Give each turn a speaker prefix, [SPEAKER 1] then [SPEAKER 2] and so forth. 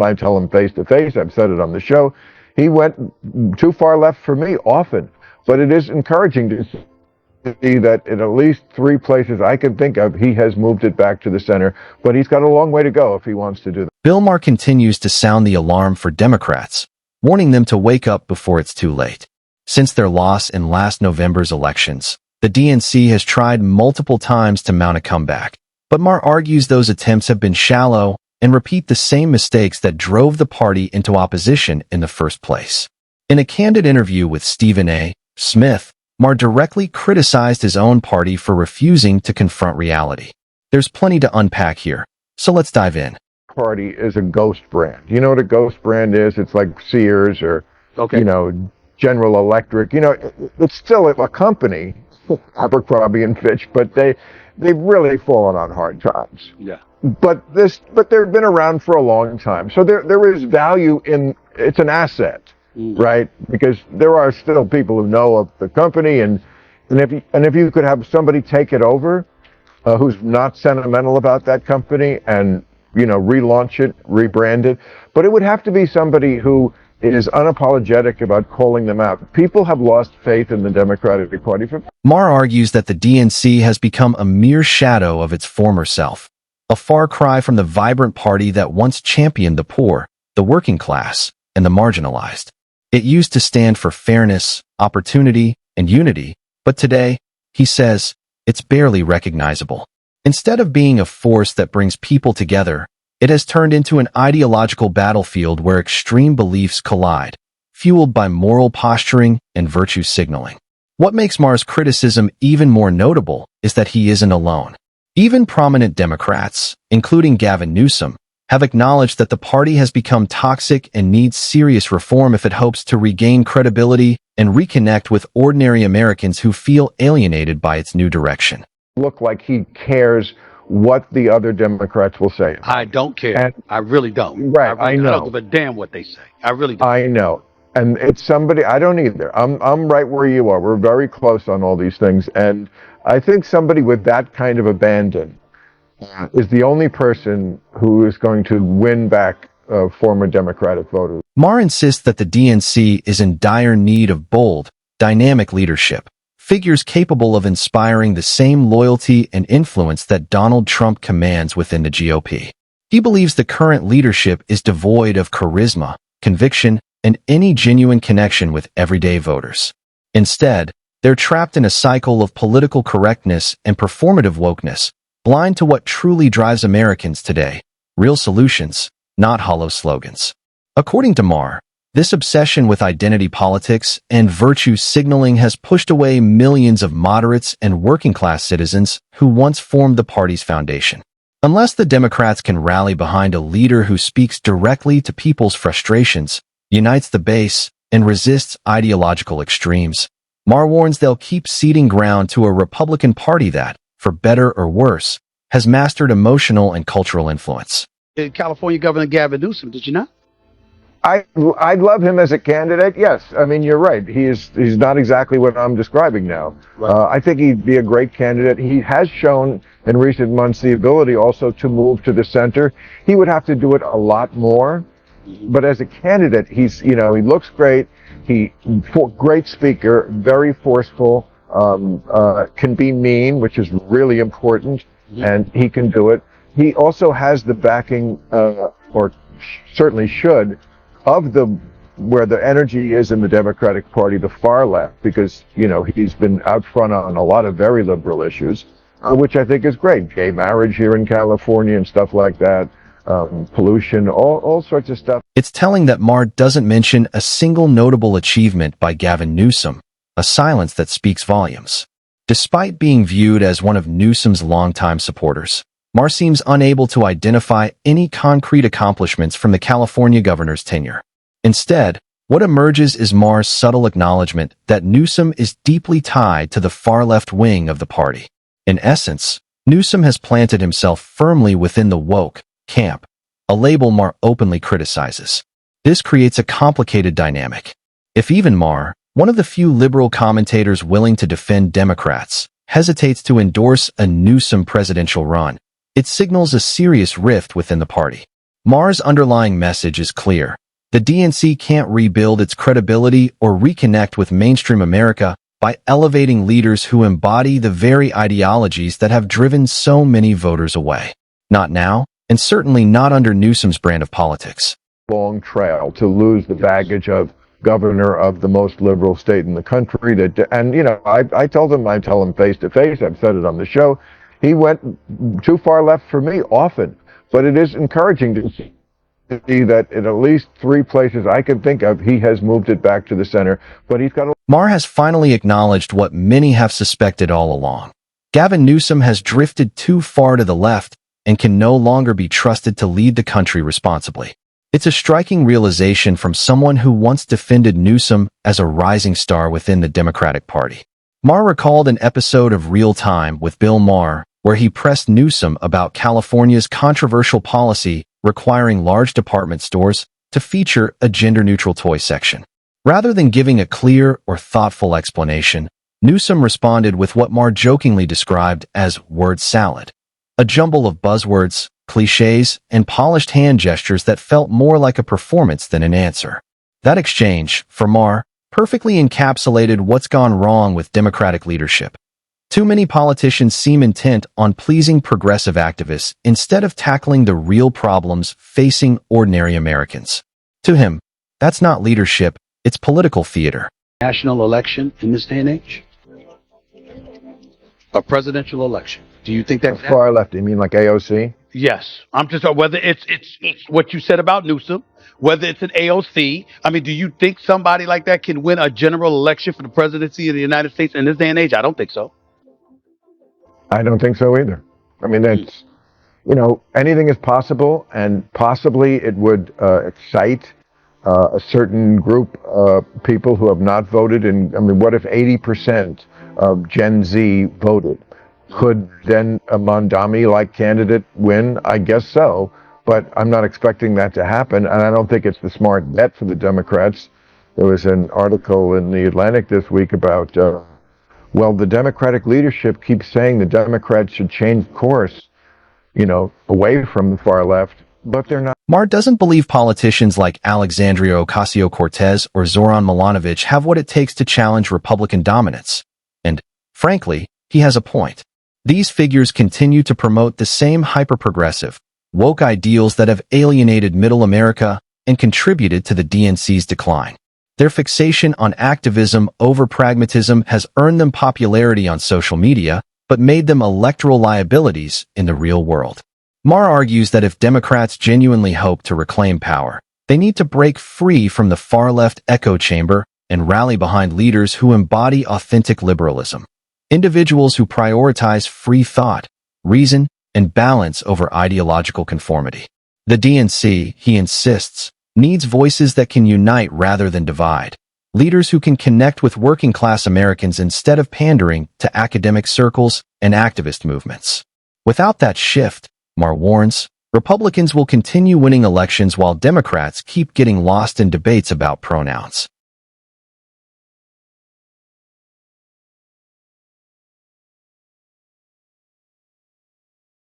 [SPEAKER 1] I tell him face to face, I've said it on the show, he went too far left for me often. But it is encouraging to see that in at least 3 places I can think of, he has moved it back to the center. But he's got a long way to go if he wants to do that.
[SPEAKER 2] Bill Maher continues to sound the alarm for Democrats, warning them to wake up before it's too late. Since their loss in last November's elections, the DNC has tried multiple times to mount a comeback. But Maher argues those attempts have been shallow and repeat the same mistakes that drove the party into opposition in the first place. In a candid interview with Stephen A. Smith, Maher directly criticized his own party for refusing to confront reality. There's plenty to unpack here, so let's dive in.
[SPEAKER 1] Party is a ghost brand. You know what a ghost brand is? It's like Sears or, General Electric. It's still a company, Abercrombie and Fitch, but they've really fallen on hard times.
[SPEAKER 3] Yeah.
[SPEAKER 1] But they've been around for a long time. So there is value in, it's an asset, right? Because there are still people who know of the company, and if you could have somebody take it over, who's not sentimental about that company and, relaunch it, rebrand it, but it would have to be somebody who is unapologetic about calling them out. People have lost faith in the Democratic Party.
[SPEAKER 2] Maher argues that the DNC has become a mere shadow of its former self, a far cry from the vibrant party that once championed the poor, the working class, and the marginalized. It used to stand for fairness, opportunity, and unity, but today, he says, it's barely recognizable. Instead of being a force that brings people together, it has turned into an ideological battlefield where extreme beliefs collide, fueled by moral posturing and virtue signaling. What makes Maher's criticism even more notable is that he isn't alone. Even prominent Democrats, including Gavin Newsom, have acknowledged that the party has become toxic and needs serious reform if it hopes to regain credibility and reconnect with ordinary Americans who feel alienated by its new direction.
[SPEAKER 1] Look like he cares what the other Democrats will say.
[SPEAKER 3] I don't care. And I really don't.
[SPEAKER 1] Right, I know.
[SPEAKER 3] I don't give a damn what they say. I really don't.
[SPEAKER 1] I know. And it's somebody, I don't either. I'm right where you are. We're very close on all these things. And I think somebody with that kind of abandon is the only person who is going to win back former Democratic voters.
[SPEAKER 2] Maher insists that the DNC is in dire need of bold, dynamic leadership, figures capable of inspiring the same loyalty and influence that Donald Trump commands within the GOP. He believes the current leadership is devoid of charisma, conviction, and any genuine connection with everyday voters. Instead, they're trapped in a cycle of political correctness and performative wokeness, blind to what truly drives Americans today, real solutions, not hollow slogans. According to Maher, this obsession with identity politics and virtue signaling has pushed away millions of moderates and working-class citizens who once formed the party's foundation. Unless the Democrats can rally behind a leader who speaks directly to people's frustrations, unites the base, and resists ideological extremes, Maher warns they'll keep ceding ground to a Republican Party that, for better or worse, has mastered emotional and cultural influence.
[SPEAKER 3] California Governor Gavin Newsom, did you not?
[SPEAKER 1] I'd love him as a candidate. Yes, I mean, you're right. He's not exactly what I'm describing now. Right. I think he'd be a great candidate. He has shown in recent months the ability also to move to the center. He would have to do it a lot more. But as a candidate, he looks great. Great speaker, very forceful, can be mean, which is really important, and he can do it. He also has the backing, or certainly should, of where the energy is in the Democratic Party, the far left, because, he's been out front on a lot of very liberal issues, which I think is great. Gay marriage here in California and stuff like that, pollution, all sorts of stuff.
[SPEAKER 2] It's telling that Maher doesn't mention a single notable achievement by Gavin Newsom, a silence that speaks volumes. Despite being viewed as one of Newsom's longtime supporters, Maher seems unable to identify any concrete accomplishments from the California governor's tenure. Instead, what emerges is Maher's subtle acknowledgement that Newsom is deeply tied to the far-left wing of the party. In essence, Newsom has planted himself firmly within the woke camp, a label Maher openly criticizes. This creates a complicated dynamic. If even Maher, one of the few liberal commentators willing to defend Democrats, hesitates to endorse a Newsom presidential run, it signals a serious rift within the party. Maher's underlying message is clear. The DNC can't rebuild its credibility or reconnect with mainstream America by elevating leaders who embody the very ideologies that have driven so many voters away. Not now, and certainly not under Newsom's brand of politics.
[SPEAKER 1] Long trail to lose the baggage of governor of the most liberal state in the country. And, you know, I tell him face to face, I've said it on the show, he went too far left for me often. But it is encouraging to see that in at least 3 places I can think of, he has moved it back to the center. But he's got a...
[SPEAKER 2] Maher has finally acknowledged what many have suspected all along. Gavin Newsom has drifted too far to the left and can no longer be trusted to lead the country responsibly. It's a striking realization from someone who once defended Newsom as a rising star within the Democratic Party. Maher recalled an episode of Real Time with Bill Maher, where he pressed Newsom about California's controversial policy requiring large department stores to feature a gender-neutral toy section. Rather than giving a clear or thoughtful explanation, Newsom responded with what Maher jokingly described as word salad, a jumble of buzzwords, cliches, and polished hand gestures that felt more like a performance than an answer. That exchange, for Maher, perfectly encapsulated what's gone wrong with Democratic leadership. Too many politicians seem intent on pleasing progressive activists instead of tackling the real problems facing ordinary Americans. To him, that's not leadership, it's political theater.
[SPEAKER 3] National election in this day and age? A presidential election. Do you think that's
[SPEAKER 1] far left? You mean like AOC?
[SPEAKER 3] Yes. I'm just whether it's what you said about Newsom, whether it's an AOC. I mean, do you think somebody like that can win a general election for the presidency of the United States in this day and age? I don't think so.
[SPEAKER 1] I don't think so either. I mean, that's, you know, anything is possible, and possibly it would excite a certain group of people who have not voted. And I mean, what if 80% of Gen Z voted? Could then a Mondami-like candidate win? I guess so, but I'm not expecting that to happen, and I don't think it's the smart bet for the Democrats. There was an article in The Atlantic this week about well, the Democratic leadership keeps saying the Democrats should change course, you know, away from the far left, but they're not.
[SPEAKER 2] Maher doesn't believe politicians like Alexandria Ocasio-Cortez or Zoran Milanovic have what it takes to challenge Republican dominance. And, frankly, he has a point. These figures continue to promote the same hyper-progressive, woke ideals that have alienated middle America and contributed to the DNC's decline. Their fixation on activism over pragmatism has earned them popularity on social media, but made them electoral liabilities in the real world. Maher argues that if Democrats genuinely hope to reclaim power, they need to break free from the far-left echo chamber and rally behind leaders who embody authentic liberalism. Individuals who prioritize free thought, reason, and balance over ideological conformity. The DNC, he insists, needs voices that can unite rather than divide. Leaders who can connect with working-class Americans instead of pandering to academic circles and activist movements. Without that shift, Maher warns, Republicans will continue winning elections while Democrats keep getting lost in debates about pronouns.